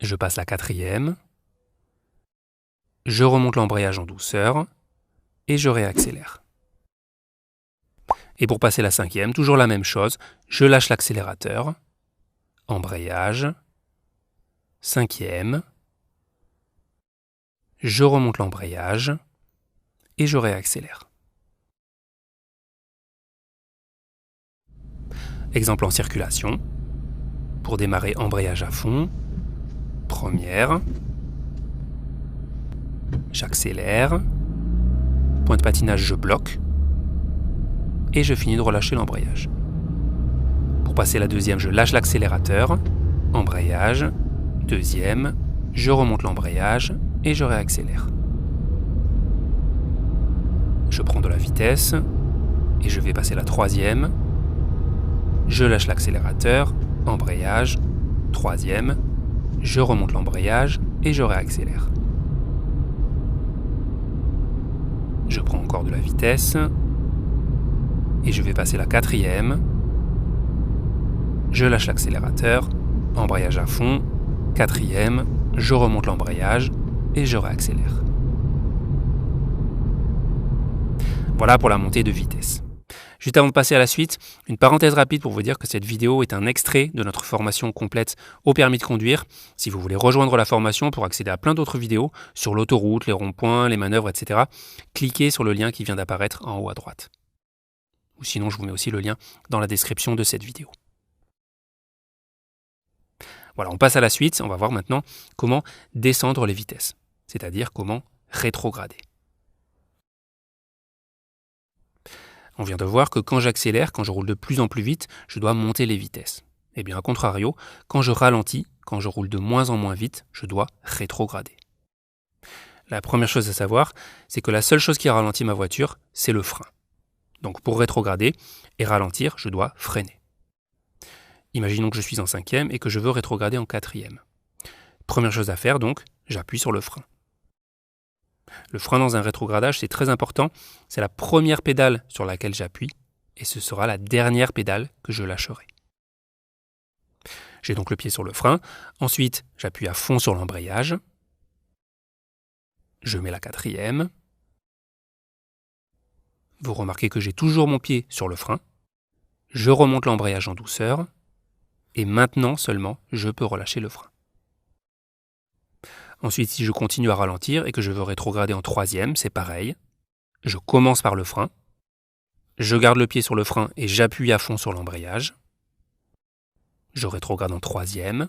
je passe la quatrième, je remonte l'embrayage en douceur et je réaccélère. Et pour passer la cinquième, toujours la même chose, je lâche l'accélérateur, embrayage, cinquième, je remonte l'embrayage et je réaccélère. Exemple en circulation. Pour démarrer, embrayage à fond, première, j'accélère, point de patinage, je bloque, et je finis de relâcher l'embrayage. Pour passer la deuxième, je lâche l'accélérateur, embrayage, deuxième, je remonte l'embrayage et je réaccélère. Je prends de la vitesse et je vais passer la troisième, je lâche l'accélérateur, embrayage, troisième, je remonte l'embrayage et je réaccélère. Je prends encore de la vitesse et je vais passer la quatrième, je lâche l'accélérateur, embrayage à fond, quatrième, je remonte l'embrayage et je réaccélère. Voilà pour la montée de vitesse. Juste avant de passer à la suite, une parenthèse rapide pour vous dire que cette vidéo est un extrait de notre formation complète au permis de conduire. Si vous voulez rejoindre la formation pour accéder à plein d'autres vidéos sur l'autoroute, les ronds-points, les manœuvres, etc., cliquez sur le lien qui vient d'apparaître en haut à droite. Ou sinon, je vous mets aussi le lien dans la description de cette vidéo. Voilà, on passe à la suite. On va voir maintenant comment descendre les vitesses, c'est-à-dire comment rétrograder. On vient de voir que quand j'accélère, quand je roule de plus en plus vite, je dois monter les vitesses. Et bien, à contrario, quand je ralentis, quand je roule de moins en moins vite, je dois rétrograder. La première chose à savoir, c'est que la seule chose qui ralentit ma voiture, c'est le frein. Donc pour rétrograder et ralentir, je dois freiner. Imaginons que je suis en cinquième et que je veux rétrograder en quatrième. Première chose à faire donc, j'appuie sur le frein. Le frein dans un rétrogradage, c'est très important. C'est la première pédale sur laquelle j'appuie et ce sera la dernière pédale que je lâcherai. J'ai donc le pied sur le frein. Ensuite, j'appuie à fond sur l'embrayage. Je mets la quatrième. Vous remarquez que j'ai toujours mon pied sur le frein. Je remonte l'embrayage en douceur. Et maintenant seulement, je peux relâcher le frein. Ensuite, si je continue à ralentir et que je veux rétrograder en troisième, c'est pareil. Je commence par le frein. Je garde le pied sur le frein et j'appuie à fond sur l'embrayage. Je rétrograde en troisième.